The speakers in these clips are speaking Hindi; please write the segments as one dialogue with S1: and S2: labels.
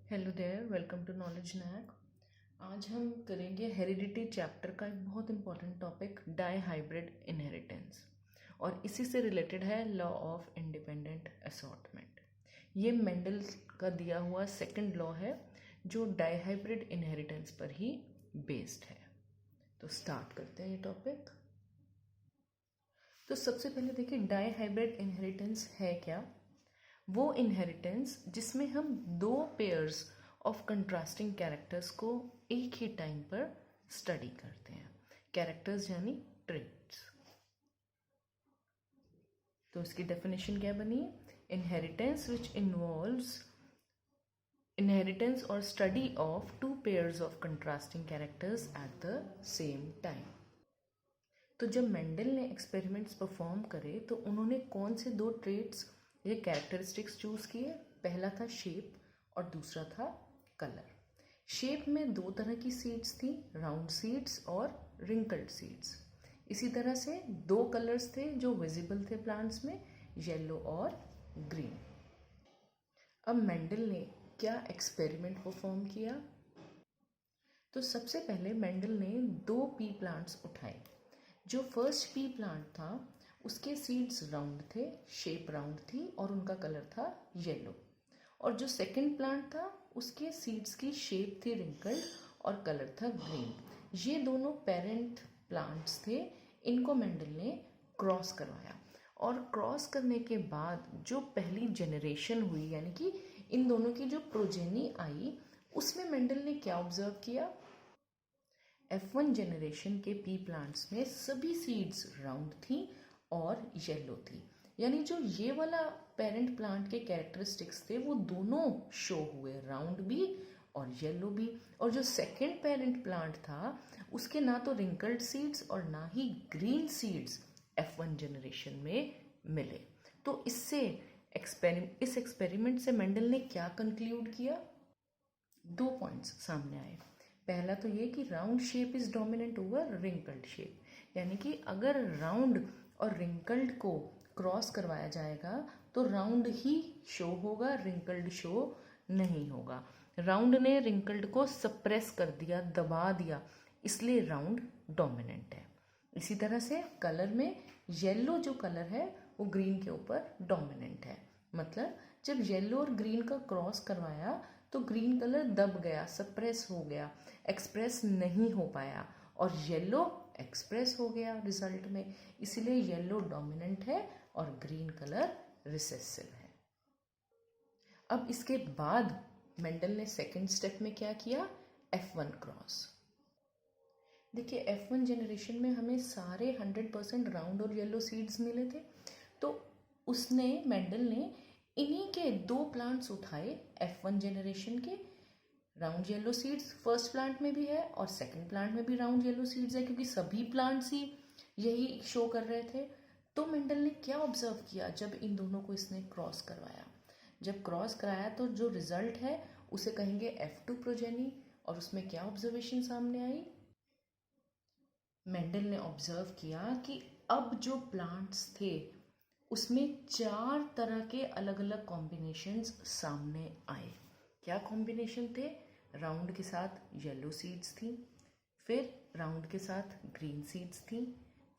S1: Hello there, welcome to knowledge knack. आज हम करेंगे हेरिडिटी चैप्टर का एक बहुत important topic, dihybrid inheritance, और इसी से रिलेटेड है लॉ ऑफ इंडिपेंडेंट असॉर्टमेंट। ये मेंडल का दिया हुआ सेकंड लॉ है जो डाई हाइब्रिड इनहेरिटेंस पर ही बेस्ड है। तो स्टार्ट करते हैं ये टॉपिक। तो सबसे पहले देखिए, डाई हाइब्रिड इनहेरिटेंस है क्या। वो इनहेरिटेंस जिसमें हम दो पेयर्स ऑफ कंट्रास्टिंग कैरेक्टर्स को एक ही टाइम पर स्टडी करते हैं। कैरेक्टर्स यानी ट्रेट्स। तो इसकी डेफिनेशन क्या बनी? इनहेरिटेंस विच इन्वॉल्व्स इनहेरिटेंस और study of two pairs of contrasting characters at the same time. तो जब मेंडल ने एक्सपेरिमेंट्स परफॉर्म करे तो उन्होंने कौन से दो ट्रेट्स ये कैरेक्टरिस्टिक्स चूज किए? पहला था शेप और दूसरा था कलर। शेप में दो तरह की सीड्स थी, राउंड सीड्स और रिंकल्ड सीड्स। इसी तरह से दो कलर्स थे जो विजिबल थे प्लांट्स में, येलो और ग्रीन। अब मेंडल ने क्या एक्सपेरिमेंट परफॉर्म किया? तो सबसे पहले मेंडल ने दो पी प्लांट्स उठाए। जो फर्स्ट पी प्लांट था उसके सीड्स राउंड थे, शेप राउंड थी और उनका कलर था येलो। और जो सेकंड प्लांट था उसके सीड्स की शेप थी रिंकल्ड और कलर था ग्रीन। ये दोनों पेरेंट प्लांट्स थे। इनको मेंडल ने क्रॉस करवाया और क्रॉस करने के बाद जो पहली जनरेशन हुई, यानी कि इन दोनों की जो प्रोजेनी आई, उसमें मेंडल ने क्या ऑब्जर्व किया? F1 जनरेशन के पी प्लांट्स में सभी सीड्स राउंड थी और येलो थी। यानी जो ये वाला पेरेंट प्लांट के कैरेक्टरिस्टिक्स थे वो दोनों शो हुए, राउंड भी और येलो भी। और जो सेकेंड पेरेंट प्लांट था उसके ना तो रिंकल्ड सीड्स और ना ही ग्रीन सीड्स F1 जनरेशन में मिले। तो इस एक्सपेरिमेंट से मेंडल ने क्या कंक्लूड किया? दो पॉइंट्स सामने आए। पहला तो ये कि round shape is dominant over wrinkled shape, यानी कि अगर राउंड और रिंकल्ड को क्रॉस करवाया जाएगा तो राउंड ही शो होगा, रिंकल्ड शो नहीं होगा। राउंड ने रिंकल्ड को सप्रेस कर दिया, दबा दिया, इसलिए राउंड डोमिनेंट है। इसी तरह से कलर में येलो जो कलर है वो ग्रीन के ऊपर डोमिनेंट है। मतलब जब येलो और ग्रीन का क्रॉस करवाया तो ग्रीन कलर दब गया, सप्रेस हो गया, एक्सप्रेस नहीं हो पाया, और येलो एक्सप्रेस हो गया रिजल्ट में। इसलिए येलो डोमिनेंट है और ग्रीन कलर रिसेसिव है। अब इसके बाद मेंडल ने सेकेंड स्टेप में क्या किया? F1 cross. देखिए, F1 जनरेशन में हमें सारे 100% राउंड और येलो सीड्स मिले थे। तो उसने मेंडल ने इन्हीं के दो प्लांट्स उठाए F1 जनरेशन के। Round yellow seeds first plant में भी है और सेकंड प्लांट में भी राउंड येलो सीड्स है, क्योंकि सभी प्लांट्स ही यही शो कर रहे थे। तो मेंडल ने क्या ऑब्जर्व किया जब इन दोनों को इसने क्रॉस करवाया? जब क्रॉस कराया तो जो रिजल्ट है उसे कहेंगे F2 प्रोजेनी। और उसमें क्या ऑब्जर्वेशन सामने आई? मेंडल ने ऑब्जर्व किया कि अब जो प्लांट्स थे उसमें 4 तरह के अलग अलग कॉम्बिनेशंस सामने आए। क्या कॉम्बिनेशन थे? राउंड के साथ येलो सीड्स थी, फिर राउंड के साथ ग्रीन सीड्स थी,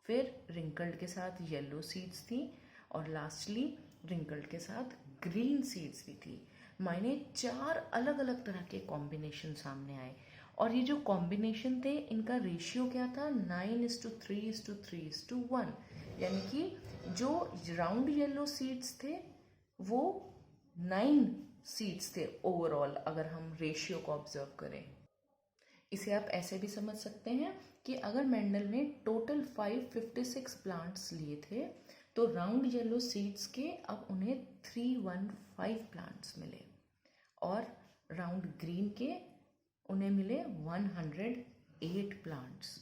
S1: फिर रिंकल्ड के साथ येलो सीड्स थी, और लास्टली रिंकल्ड के साथ ग्रीन सीड्स भी थी। मायने 4 अलग अलग तरह के कॉम्बिनेशन सामने आए। और ये जो कॉम्बिनेशन थे इनका रेशियो क्या था? 9:3:3:1। यानी कि जो राउंड येलो सीड्स थे वो 9 सीड्स थे ओवरऑल, अगर हम रेशियो को ऑब्जर्व करें। इसे आप ऐसे भी समझ सकते हैं कि अगर मेंडल ने टोटल 556 प्लांट्स लिए थे तो राउंड येलो सीड्स के अब उन्हें 315 प्लांट्स मिले, और राउंड ग्रीन के उन्हें मिले 108 प्लांट्स,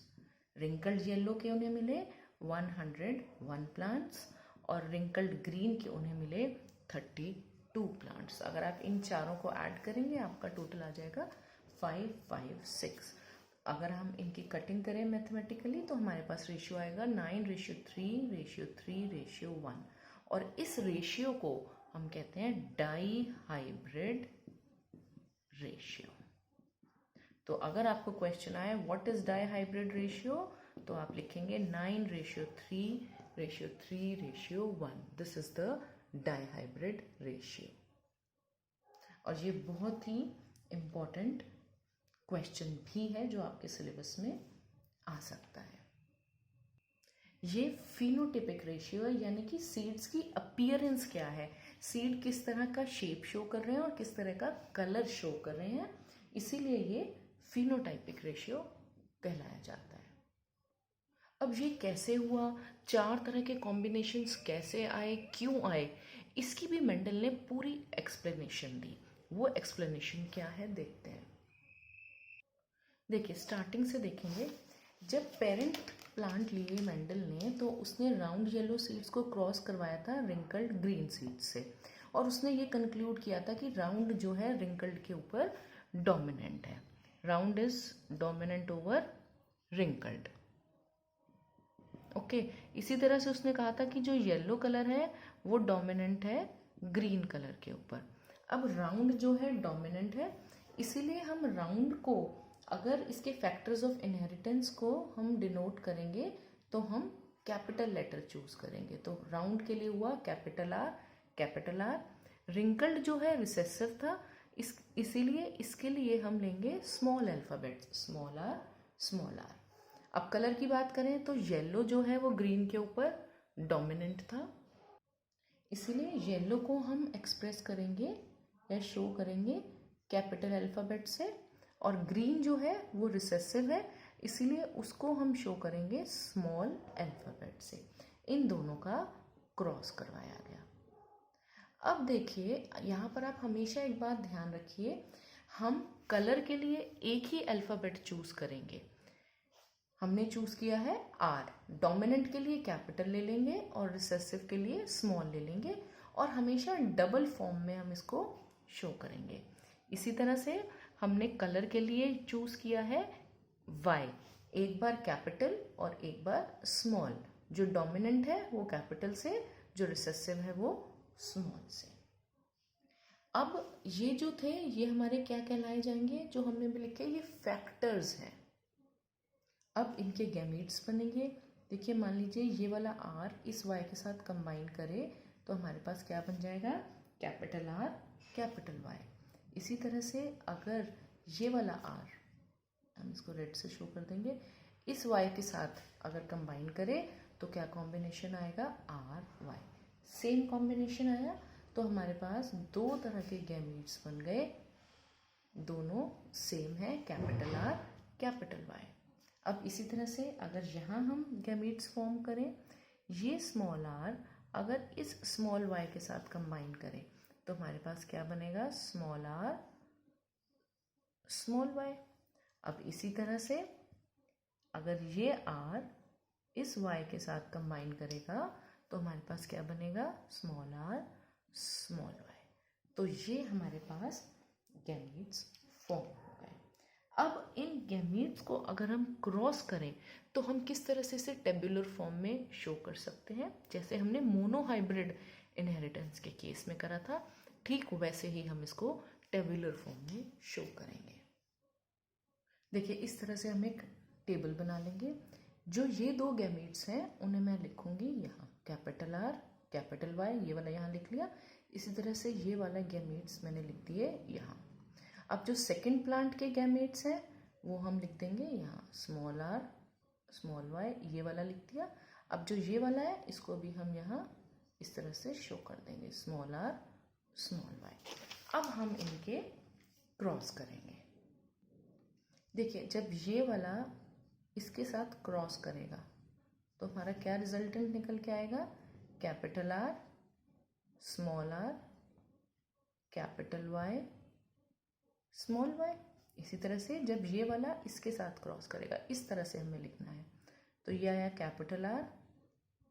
S1: रिंकल्ड येलो के उन्हें मिले 101 प्लांट्स, और रिंकल्ड ग्रीन के उन्हें मिले 32 प्लांट्स। अगर आप इन चारों को ऐड करेंगे आपका टोटल आ जाएगा 556। अगर हम इनकी कटिंग करें मैथमेटिकली तो हमारे पास रेशियो आएगा 9:3:3:1। और इस रेशियो को हम कहते हैं डाई हाइब्रिड रेशियो। तो अगर आपको क्वेश्चन आए व्हाट इज डाइहाइब्रिड रेशियो, तो आप लिखेंगे 9:3:3:1। This is the dihybrid ratio. और ये बहुत ही इम्पॉर्टेंट क्वेश्चन भी है जो आपके सिलेबस में आ सकता है। ये फिनोटिपिक रेशियो है, यानी कि सीड्स की अपीयरेंस क्या है, सीड किस तरह का शेप शो कर रहे हैं और किस तरह का कलर शो कर रहे हैं, इसीलिए ये फिनोटाइपिक रेशियो कहलाया जाता है। अब ये कैसे हुआ, 4 तरह के कॉम्बिनेशंस कैसे आए, क्यों आए, इसकी भी मेंडल ने पूरी एक्सप्लेनेशन दी। वो एक्सप्लेनेशन क्या है देखते हैं। देखिए स्टार्टिंग से देखेंगे, जब पेरेंट प्लांट लिए मेंडल ने तो उसने राउंड येलो सीड्स को क्रॉस करवाया था रिंकल्ड ग्रीन सीड्स से, और उसने ये कंक्लूड किया था कि राउंड जो है रिंकल्ड के ऊपर डोमिनेंट है, round is dominant over wrinkled. Okay, इसी तरह से उसने कहा था कि जो येलो कलर है वो डोमिनेंट है ग्रीन कलर के ऊपर। अब राउंड जो है डोमिनेंट है, इसीलिए हम राउंड को अगर इसके फैक्टर्स ऑफ इनहेरिटेंस को हम डिनोट करेंगे तो हम कैपिटल लेटर चूज करेंगे। तो राउंड के लिए हुआ capital R, capital R. Wrinkled जो है रिसेसिव था, इसीलिए इसके लिए हम लेंगे small alphabet, small R, small R. अब कलर की बात करें तो येलो जो है वो ग्रीन के ऊपर डोमिनेंट था, इसीलिए येलो को हम एक्सप्रेस करेंगे या शो करेंगे कैपिटल अल्फाबेट से, और ग्रीन जो है वो रिसेसिव है, इसीलिए उसको हम शो करेंगे स्मॉल अल्फाबेट से। इन दोनों का क्रॉस करवाया गया। अब देखिए यहाँ पर आप हमेशा एक बात ध्यान रखिए, हम कलर के लिए एक ही अल्फाबेट चूज करेंगे। हमने चूज किया है आर, डोमिनेंट के लिए कैपिटल ले लेंगे और रिसेसिव के लिए स्मॉल ले लेंगे, और हमेशा डबल फॉर्म में हम इसको शो करेंगे। इसी तरह से हमने कलर के लिए चूज किया है वाई, एक बार कैपिटल और एक बार स्मॉल। जो डोमिनेंट है वो कैपिटल से, जो रिसेसिव है वो स्मॉल से। अब ये जो थे ये हमारे क्या कहलाए जाएंगे, जो हमने भी लिखे ये फैक्टर्स हैं। अब इनके गैमीट्स बनेंगे। देखिए मान लीजिए ये वाला आर इस वाई के साथ कंबाइन करे तो हमारे पास क्या बन जाएगा, कैपिटल आर, कैपिटल वाई। इसी तरह से अगर ये वाला आर, हम इसको रेड से शो कर देंगे, इस वाई के साथ अगर कंबाइन करें तो क्या कॉम्बिनेशन आएगा, आर वाई। सेम कॉम्बिनेशन आया तो हमारे पास 2 तरह के गैमीट्स बन गए, दोनों सेम है, कैपिटल आर, कैपिटल वाई। अब इसी तरह से अगर यहाँ हम गैमीट्स फॉर्म करें, ये स्मॉल आर अगर इस स्मॉल वाई के साथ कंबाइन करें तो हमारे पास क्या बनेगा, स्मॉल आर, स्मॉल वाई। अब इसी तरह से अगर ये आर इस वाई के साथ कंबाइन करेगा तो हमारे पास क्या बनेगा, स्मॉल आर, स्मॉल वाई। तो ये हमारे पास गैमीट्स फॉर्म हो गए। अब इन गैमीट्स को अगर हम क्रॉस करें तो हम किस तरह से इसे टेबुलर फॉर्म में शो कर सकते हैं, जैसे हमने मोनोहाइब्रिड इनहेरिटेंस के केस में करा था, ठीक वैसे ही हम इसको टेबुलर फॉर्म में शो करेंगे। देखिए इस तरह से हम एक टेबल बना लेंगे। जो ये 2 गैमीट्स हैं उन्हें मैं लिखूंगी यहाँ, कैपिटल आर, कैपिटल वाई, ये वाला यहाँ लिख लिया। इसी तरह से ये वाला गैमीट्स मैंने लिख दिए यहाँ। अब जो सेकंड प्लांट के गैमेट्स हैं वो हम लिख देंगे यहाँ, स्मॉल आर, स्मॉल वाई, ये वाला लिख दिया। अब जो ये वाला है इसको भी हम यहाँ इस तरह से शो कर देंगे, स्मॉल आर, स्मॉल वाई। अब हम इनके क्रॉस करेंगे। देखिए जब ये वाला इसके साथ क्रॉस करेगा तो हमारा क्या रिजल्टेंट निकल के आएगा, capital R, small R, capital Y, small Y. इसी तरह से जब ये वाला इसके साथ क्रॉस करेगा, इस तरह से हमें लिखना है, तो ये आया capital R,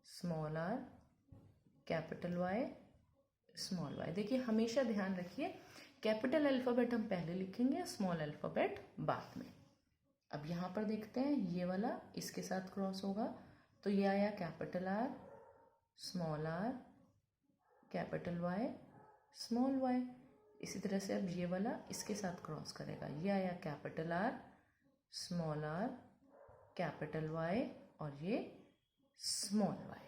S1: small R, capital Y, small Y. देखिए हमेशा ध्यान रखिए कैपिटल अल्फ़ाबेट हम पहले लिखेंगे, स्मॉल अल्फ़ाबेट बाद में। अब यहाँ पर देखते हैं ये वाला इसके साथ क्रॉस होगा तो ये आया capital R, small R, capital Y, small Y. इसी तरह से अब ये वाला इसके साथ क्रॉस करेगा, ये आया capital R, small R, capital Y और ये स्मॉल वाई।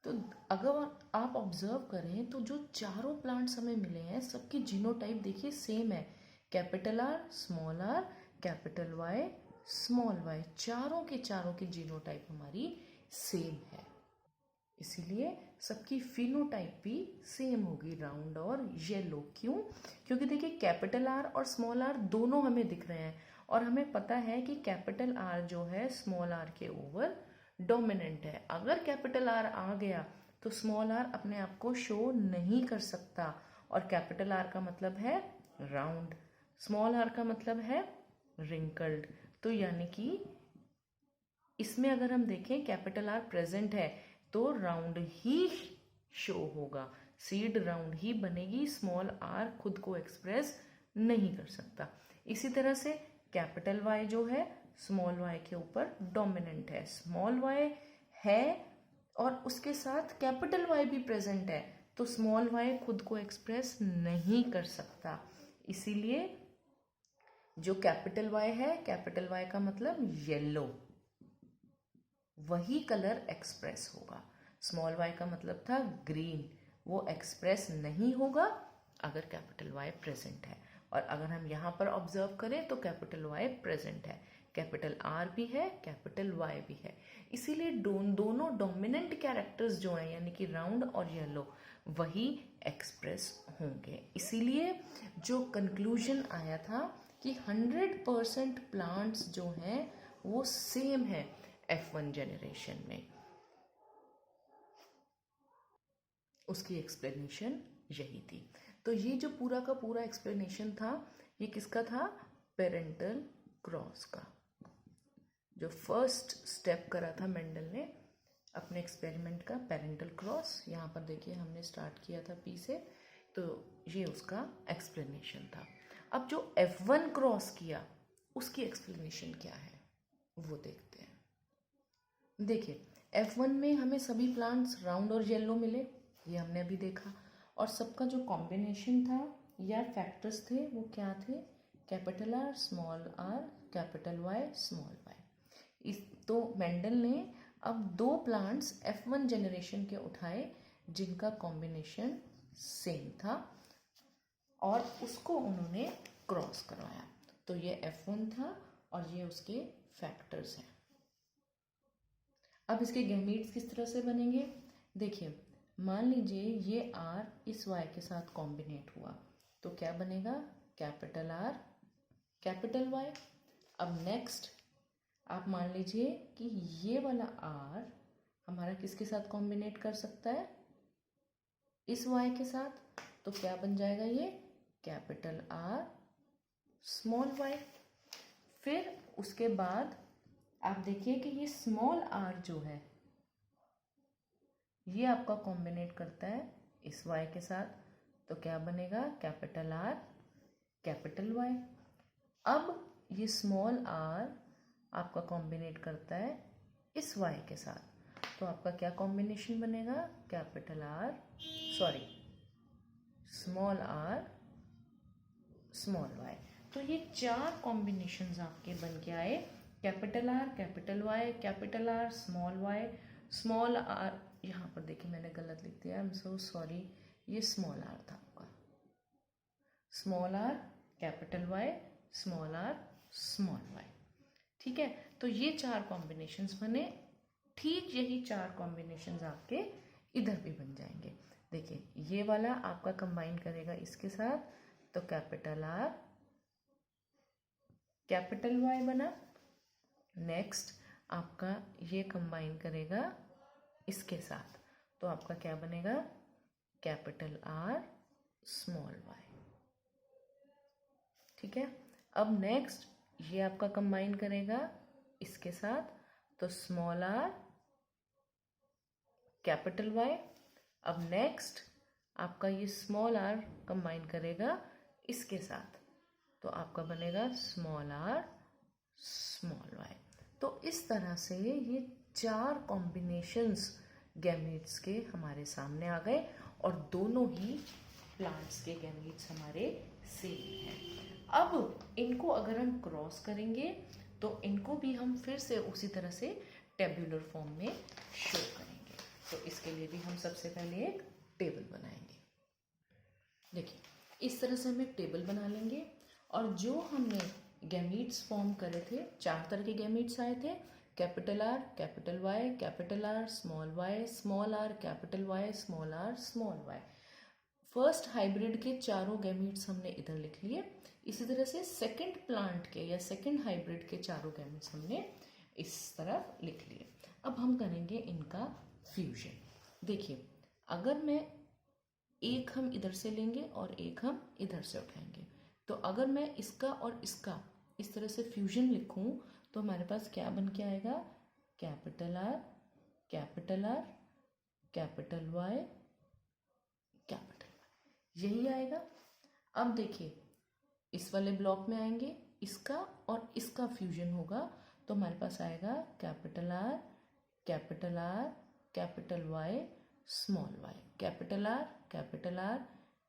S1: तो अगर आप ऑब्जर्व करें तो जो चारों प्लांट्स हमें मिले हैं सबकी जीनोटाइप देखिए सेम है, capital R, small R, capital Y, small Y, चारों की जीनोटाइप हमारी सेम है। इसीलिए सबकी फिनोटाइप भी सेम होगी, राउंड और येलो। क्यों? क्योंकि देखिए कैपिटल आर और स्मॉल आर दोनों हमें दिख रहे हैं और हमें पता है कि कैपिटल आर जो है स्मॉल आर के ओवर डोमिनेंट है। अगर कैपिटल आर आ गया तो स्मॉल आर अपने आप को शो नहीं कर सकता, और कैपिटल आर का मतलब है राउंड, स्मॉल आर का मतलब है रिंकल्ड। तो यानी कि इसमें अगर हम देखें कैपिटल आर प्रेजेंट है तो राउंड ही शो होगा, सीड राउंड ही बनेगी, स्मॉल आर खुद को एक्सप्रेस नहीं कर सकता। इसी तरह से कैपिटल वाई जो है स्मॉल वाई के ऊपर डोमिनेंट है, स्मॉल वाई है और उसके साथ कैपिटल वाई भी प्रेजेंट है तो स्मॉल वाई खुद को एक्सप्रेस नहीं कर सकता। इसीलिए जो कैपिटल वाई है, कैपिटल वाई का मतलब येलो, वही कलर एक्सप्रेस होगा। स्मॉल वाई का मतलब था ग्रीन, वो एक्सप्रेस नहीं होगा अगर कैपिटल वाई प्रेजेंट है। और अगर हम यहाँ पर ऑब्जर्व करें तो कैपिटल वाई प्रेजेंट है, कैपिटल आर भी है, कैपिटल वाई भी है। इसीलिए दोनों डोमिनेंट कैरेक्टर्स जो हैं यानी कि राउंड और येलो वही एक्सप्रेस होंगे। इसीलिए जो कंक्लूजन आया था कि 100% प्लांट्स जो हैं वो सेम है F1 जनरेशन में, उसकी एक्सप्लेनेशन यही थी। तो ये जो पूरा का पूरा एक्सप्लेनेशन था ये किसका था? पेरेंटल क्रॉस का। जो फर्स्ट स्टेप करा था मेंडल ने अपने एक्सपेरिमेंट का, पेरेंटल क्रॉस। यहाँ पर देखिए हमने स्टार्ट किया था P से, तो ये उसका एक्सप्लेनेशन था। अब जो F1 क्रॉस किया उसकी एक्सप्लेनेशन क्या है वो देखते हैं। देखिए F1 में हमें सभी प्लांट्स राउंड और येलो मिले, ये हमने अभी देखा, और सबका जो कॉम्बिनेशन था या फैक्टर्स थे वो क्या थे? Capital R, small R, capital Y, small Y. इस तो मेंडल ने अब दो प्लांट्स F1 जनरेशन के उठाए जिनका कॉम्बिनेशन सेम था और उसको उन्होंने क्रॉस करवाया। तो ये F1 था और ये उसके फैक्टर्स हैं। अब इसके गैमीट्स किस तरह से बनेंगे? देखिए मान लीजिए ये R इस Y के साथ कॉम्बिनेट हुआ तो क्या बनेगा? Capital R, capital Y। अब नेक्स्ट आप मान लीजिए कि ये वाला R हमारा किसके साथ कॉम्बिनेट कर सकता है? इस Y के साथ, तो क्या बन जाएगा ये? Capital R, small y। फिर उसके बाद आप देखिए कि ये स्मॉल r जो है ये आपका कॉम्बिनेट करता है इस y के साथ, तो क्या बनेगा? Capital R, capital Y। अब ये स्मॉल r आपका कॉम्बिनेट करता है इस y के साथ, तो आपका क्या कॉम्बिनेशन बनेगा? Capital R, sorry small r, small y। तो ये चार कॉम्बिनेशंस आपके बन के आए, capital R, capital Y, capital R, small y, small r। यहाँ पर देखिए मैंने गलत लिख दिया, आई एम सो सॉरी, ये स्मॉल r था आपका, small r, capital Y, small r, small y। ठीक है, तो ये चार कॉम्बिनेशंस बने। ठीक यही चार कॉम्बिनेशंस आपके इधर भी बन जाएंगे। देखिए ये वाला आपका कंबाइन करेगा इसके साथ, तो कैपिटल R, कैपिटल Y बना। नेक्स्ट आपका ये कंबाइन करेगा इसके साथ, तो आपका क्या बनेगा? Capital R, small y। ठीक है, अब नेक्स्ट ये आपका कंबाइन करेगा इसके साथ, तो स्मॉल r, कैपिटल Y। अब नेक्स्ट आपका ये स्मॉल r कंबाइन करेगा इसके साथ, तो आपका बनेगा स्मॉल r, स्मॉल y। तो इस तरह से ये चार कॉम्बिनेशंस गैमेट्स के हमारे सामने आ गए और दोनों ही प्लांट्स के गैमीट्स हमारे सेम हैं। अब इनको अगर हम क्रॉस करेंगे तो इनको भी हम फिर से उसी तरह से टेबुलर फॉर्म में शो करेंगे। तो इसके लिए भी हम सबसे पहले एक टेबल बनाएंगे। देखिए, इस तरह से हम एक टेबल बना लेंगे और जो हमने गैमीट्स फॉर्म करे थे, 4 तरह के गैमीट्स आए थे, capital R, capital Y, capital R, small Y, small R, capital Y, small R, small Y. First hybrid के चारों गैमीट्स हमने इधर लिख लिए। इसी तरह से सेकंड प्लांट के या सेकंड हाइब्रिड के चारों गैमीट्स हमने इस तरफ लिख लिए। अब हम करेंगे इनका फ्यूजन। देखिए, अगर मैं एक हम इधर से लेंगे और एक हम इधर से उठाएंगे, तो अगर मैं इसका और इसका इस तरह से फ्यूजन लिखूं तो हमारे पास क्या बन के आएगा, capital R, capital R, capital Y, capital Y, यही आएगा। अब देखिए, इस वाले ब्लॉक में आएंगे, इसका और इसका फ्यूजन होगा तो हमारे पास आएगा capital R, capital R, capital Y, small Y, capital R, capital R,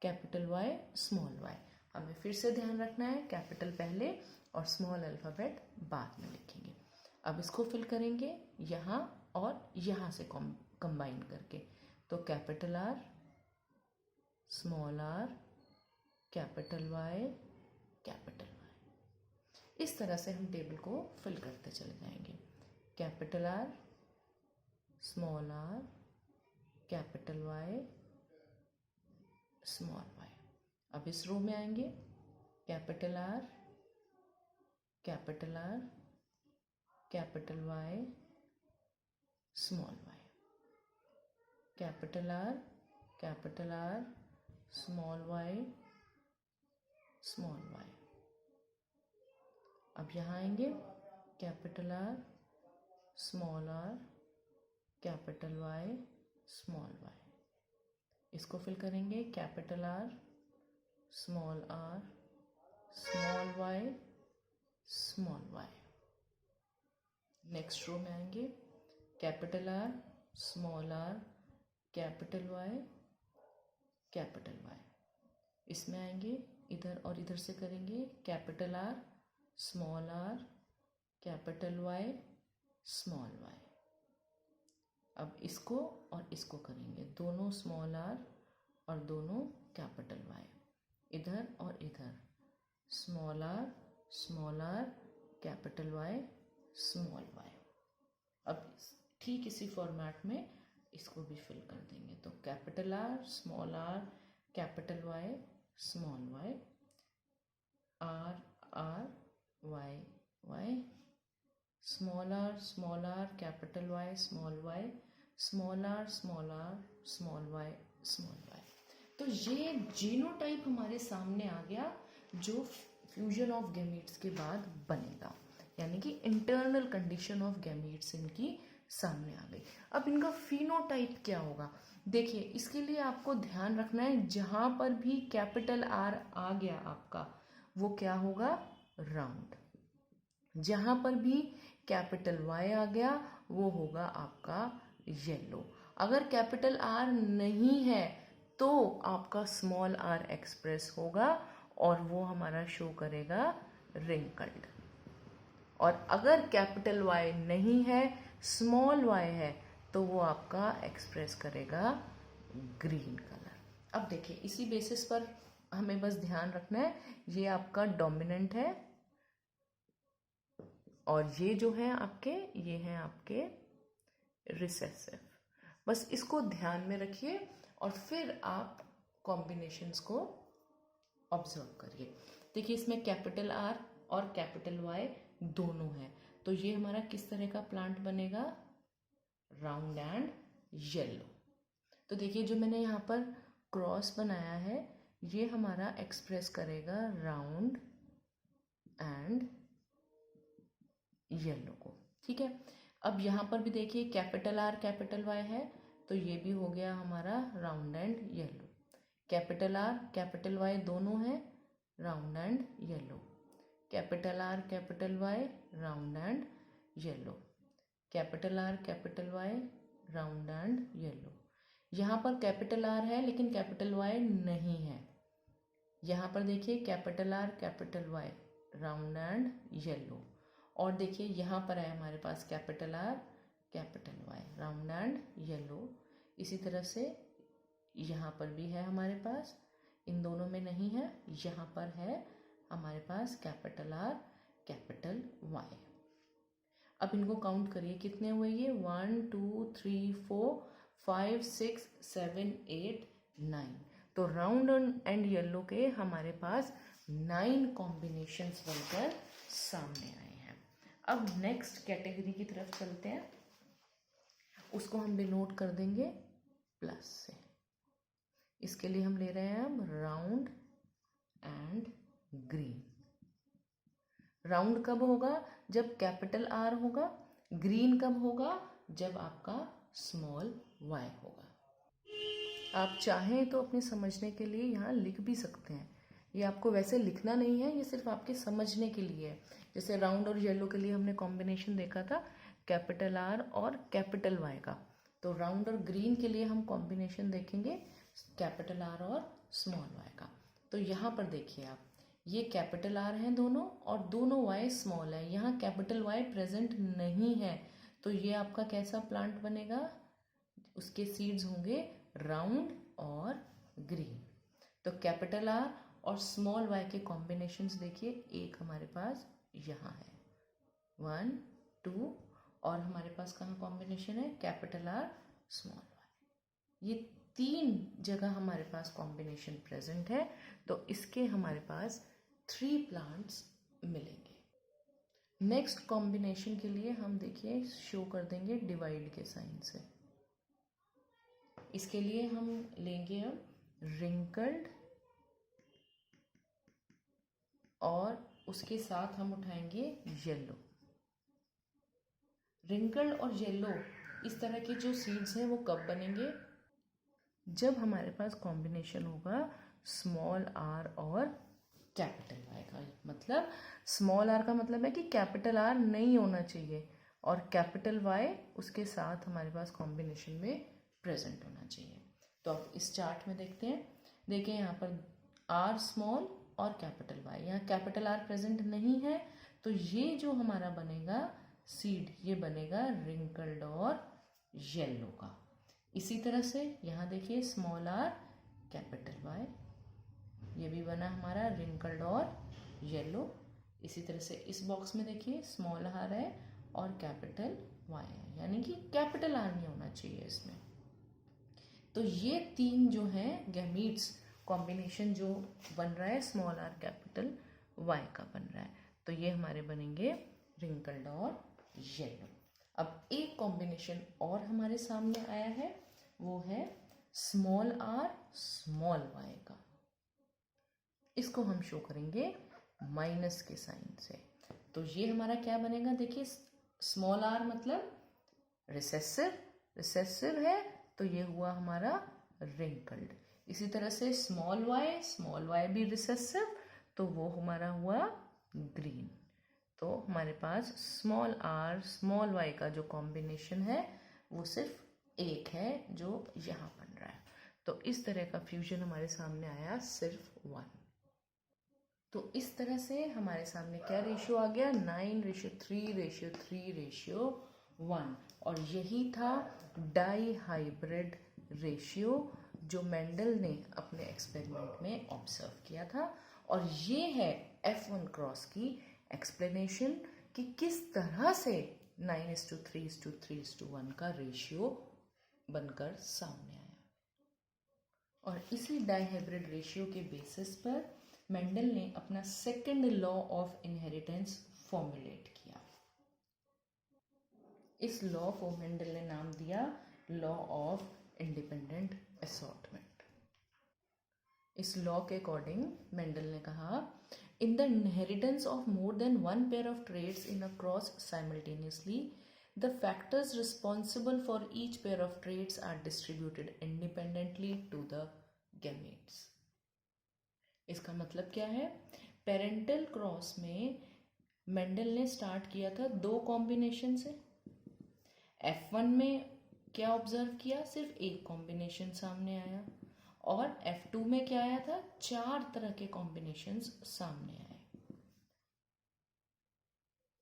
S1: capital Y, small Y. हमें फिर से ध्यान रखना है, कैपिटल पहले और स्मॉल अल्फ़ाबेट बाद में लिखेंगे। अब इसको फिल करेंगे यहाँ और यहाँ से कंबाइन करके, तो capital R, small R, capital Y, capital Y. इस तरह से हम टेबल को फिल करते चले जाएंगे। Capital R, small R, capital Y, small Y. अब इस रो में आएंगे, capital R, capital R, capital Y, small Y, capital R, capital R, small Y, small Y. अब यहाँ आएंगे, capital R, small R, capital Y, small Y. इसको फिल करेंगे, capital R, small R, small Y, small Y. Next row में आएंगे, capital R, small R, capital Y, capital Y. इसमें आएंगे, इधर और इधर से करेंगे, capital R, small R, capital Y, small Y. अब इसको और इसको करेंगे, दोनों स्मॉल आर और दोनों कैपिटल वाई, इधर और इधर, small R, capital Y, small Y. अब ठीक इसी फॉर्मेट में इसको भी फिल कर देंगे, तो capital R, small R, capital Y, small Y, R R, Y Y, small R, capital Y, small Y, small R, small Y, small Y. तो ये जीनोटाइप हमारे सामने आ गया जो फ्यूजन ऑफ गैमीट्स के बाद बनेगा, यानी कि इंटरनल कंडीशन ऑफ गैमीट्स इनकी सामने आ गई। अब इनका फिनोटाइप क्या होगा, देखिए, इसके लिए आपको ध्यान रखना है, जहाँ पर भी कैपिटल आर आ गया आपका वो क्या होगा, राउंड। जहाँ पर भी कैपिटल वाई आ गया वो होगा आपका येलो। अगर कैपिटल आर नहीं है तो आपका स्मॉल आर एक्सप्रेस होगा और वो हमारा शो करेगा रिंकल्ड। और अगर कैपिटल वाई नहीं है, स्मॉल वाई है, तो वो आपका एक्सप्रेस करेगा ग्रीन कलर। अब देखिए, इसी बेसिस पर हमें बस ध्यान रखना है, ये आपका डोमिनेंट है और ये जो है आपके, ये हैं आपके रिसेसिव। बस इसको ध्यान में रखिए और फिर आप कॉम्बिनेशंस को ऑब्जर्व करिए। देखिए, इसमें कैपिटल आर और कैपिटल वाई दोनों हैं, तो ये हमारा किस तरह का प्लांट बनेगा, राउंड एंड येलो। तो देखिए, जो मैंने यहाँ पर क्रॉस बनाया है ये हमारा एक्सप्रेस करेगा राउंड एंड येलो को, ठीक है। अब यहाँ पर भी देखिए, कैपिटल आर कैपिटल वाई है, तो ये भी हो गया हमारा round and yellow. Capital R capital Y दोनों हैं, round and yellow. Capital R capital Y, round and yellow. Capital R capital Y, round and yellow. यहाँ पर कैपिटल आर है लेकिन कैपिटल वाई नहीं है। यहाँ पर देखिए capital R capital Y, round and yellow. और देखिए यहाँ पर है हमारे पास capital R capital Y, round and yellow. इसी तरह से यहाँ पर भी है हमारे पास, इन दोनों में नहीं है, यहाँ पर है हमारे पास कैपिटल आर कैपिटल वाई। अब इनको काउंट करिए कितने हुए ये, 1 2 3 4 5 6 7 8 9। तो राउंड एंड येलो के हमारे पास 9 कॉम्बिनेशंस बनकर सामने आए हैं। अब नेक्स्ट कैटेगरी की तरफ चलते हैं, उसको हम डिनोट कर देंगे प्लस से। इसके लिए हम ले रहे हैं हम राउंड एंड ग्रीन। राउंड कब होगा, जब कैपिटल आर होगा। ग्रीन कब होगा, जब आपका स्मॉल वाई होगा। आप चाहें तो अपने समझने के लिए यहाँ लिख भी सकते हैं, ये आपको वैसे लिखना नहीं है, ये सिर्फ आपके समझने के लिए है। जैसे राउंड और येलो के लिए हमने कॉम्बिनेशन देखा था कैपिटल आर और कैपिटल वाई का, तो राउंड और ग्रीन के लिए हम कॉम्बिनेशन देखेंगे कैपिटल आर और स्मॉल वाई का। तो यहाँ पर देखिए आप, ये कैपिटल आर हैं दोनों और दोनों वाई स्मॉल है, यहाँ कैपिटल वाई प्रेजेंट नहीं है, तो ये आपका कैसा प्लांट बनेगा, उसके सीड्स होंगे राउंड और ग्रीन। तो कैपिटल आर और स्मॉल वाई के कॉम्बिनेशंस देखिए, एक हमारे पास यहाँ है 1 2, और हमारे पास कहाँ कॉम्बिनेशन है, कैपिटल आर स्मॉल वाई। ये 3 जगह हमारे पास कॉम्बिनेशन प्रेजेंट है, तो इसके हमारे पास 3 प्लांट्स मिलेंगे। नेक्स्ट कॉम्बिनेशन के लिए हम देखिए शो कर देंगे डिवाइड के साइन से। इसके लिए हम लेंगे अब रिंकल्ड और उसके साथ हम उठाएंगे येलो। रिंकल्ड और येलो इस तरह के जो सीड्स हैं वो कब बनेंगे, जब हमारे पास कॉम्बिनेशन होगा स्मॉल आर और कैपिटल वाई का। मतलब स्मॉल आर का मतलब है कि कैपिटल आर नहीं होना चाहिए और कैपिटल वाई उसके साथ हमारे पास कॉम्बिनेशन में प्रेजेंट होना चाहिए। तो अब इस चार्ट में देखते हैं, देखिए यहाँ पर आर स्मॉल और कैपिटल वाई, यहाँ कैपिटल आर प्रेजेंट नहीं है, तो ये जो हमारा बनेगा सीड, ये बनेगा रिंकल्ड और येलो का। इसी तरह से यहाँ देखिए स्मॉल आर कैपिटल वाई, ये भी बना हमारा रिंकल्ड और येलो। इसी तरह से इस बॉक्स में देखिए स्मॉल आर है और कैपिटल वाई है, यानी कि कैपिटल आर नहीं होना चाहिए इसमें। तो ये 3 जो हैं गैमीट्स कॉम्बिनेशन जो बन रहा है स्मॉल आर कैपिटल वाई का बन रहा है, तो ये हमारे बनेंगे रिंकल्ड और येलो। अब एक कॉम्बिनेशन और हमारे सामने आया है, वो है स्मॉल आर स्मॉल वाई का। इसको हम शो करेंगे माइनस के साइन से। तो ये हमारा क्या बनेगा, देखिए स्मॉल आर मतलब रिसेसिव, रिसेसिव है तो ये हुआ हमारा रिंकल्ड। इसी तरह से स्मॉल वाई भी रिसेसिव, तो वो हमारा हुआ ग्रीन। तो हमारे पास स्मॉल आर स्मॉल वाई का जो कॉम्बिनेशन है वो सिर्फ एक है जो यहाँ बन रहा है। तो इस तरह का फ्यूजन हमारे सामने आया सिर्फ 1। तो इस तरह से हमारे सामने क्या रेशियो आ गया, 9:3:3:1, और यही था डाई हाइब्रिड रेशियो जो मेंडल ने अपने एक्सपेरिमेंट में ऑब्जर्व किया था। और ये है F1 क्रॉस की एक्सप्लेनेशन कि किस तरह से 9:3:3:1 का रेशियो बनकर सामने आया। और इसी डाईहाइब्रिड रेशियो के बेसिस पर मेंडल ने अपना second law of inheritance formulate किया। इस लॉ को मेंडल ने नाम दिया लॉ ऑफ इंडिपेंडेंट असॉर्टमेंट। इस लॉ के अकॉर्डिंग मेंडल ने कहा, in the inheritance of more than one pair of traits in a cross simultaneously, the factors responsible for each pair of traits are distributed independently to the gametes. इसका मतलब क्या है, पेरेंटल क्रॉस में मेंडल ने स्टार्ट किया था 2 कॉम्बिनेशन से। F1 में क्या ऑब्जर्व किया, सिर्फ एक कॉम्बिनेशन सामने आया, और F2 में क्या आया था, 4 तरह के कॉम्बिनेशंस सामने आए।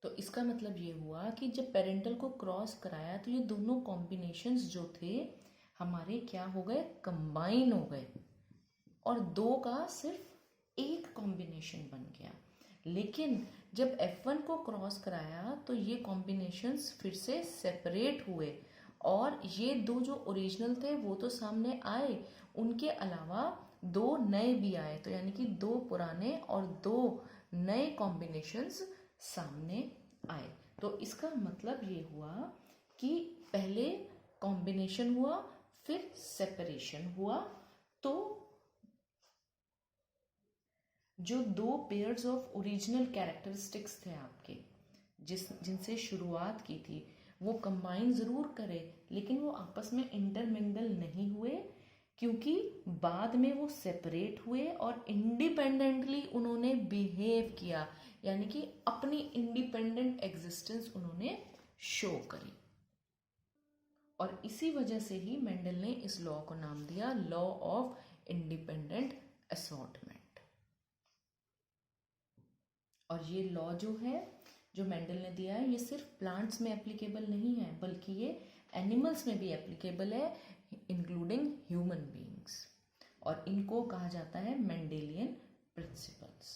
S1: तो इसका मतलब ये हुआ कि जब पेरेंटल को क्रॉस कराया तो ये दोनों कॉम्बिनेशंस जो थे हमारे क्या हो गए, कंबाइन हो गए, और 2 का सिर्फ एक कॉम्बिनेशन बन गया। लेकिन जब F1 को क्रॉस कराया तो ये कॉम्बिनेशंस फिर से सेपरेट हुए, और ये 2 जो ओरिजिनल थे वो तो सामने आए, उनके अलावा 2 नए भी आए। तो यानी कि 2 पुराने और 2 नए कॉम्बिनेशंस सामने आए। तो इसका मतलब ये हुआ कि पहले कॉम्बिनेशन हुआ, फिर सेपरेशन हुआ। तो जो 2 पेयर्स ऑफ ओरिजिनल कैरेक्टरिस्टिक्स थे आपके, जिनसे शुरुआत की थी, वो कंबाइन ज़रूर करे, लेकिन वो आपस में इंटरमिंगल नहीं हुए, क्योंकि बाद में वो सेपरेट हुए और इंडिपेंडेंटली उन्होंने बिहेव किया, यानी कि अपनी इंडिपेंडेंट एग्जिस्टेंस उन्होंने शो करी। और इसी वजह से ही मेंडल ने इस लॉ को नाम दिया लॉ ऑफ इंडिपेंडेंट असॉर्टमेंट। और ये लॉ जो है, जो मेंडल ने दिया है, ये सिर्फ प्लांट्स में एप्लीकेबल नहीं है, बल्कि ये एनिमल्स में भी एप्लीकेबल है, इंक्लूडिंग ह्यूमन बीइंग्स। और इनको कहा जाता है मेंडेलियन प्रिंसिपल्स।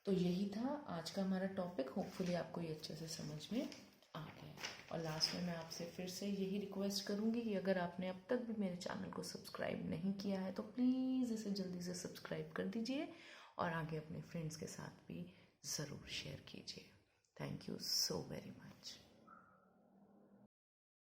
S1: तो यही था आज का हमारा टॉपिक। होपफुली आपको ये अच्छे से समझ में आ गया। और लास्ट में मैं आपसे फिर से यही रिक्वेस्ट करूँगी कि अगर आपने अब तक भी मेरे चैनल को सब्सक्राइब नहीं किया है तो प्लीज़ इसे जल्दी से सब्सक्राइब कर दीजिए, और आगे अपने फ्रेंड्स के साथ भी ज़रूर शेयर कीजिए। Thank you so very much.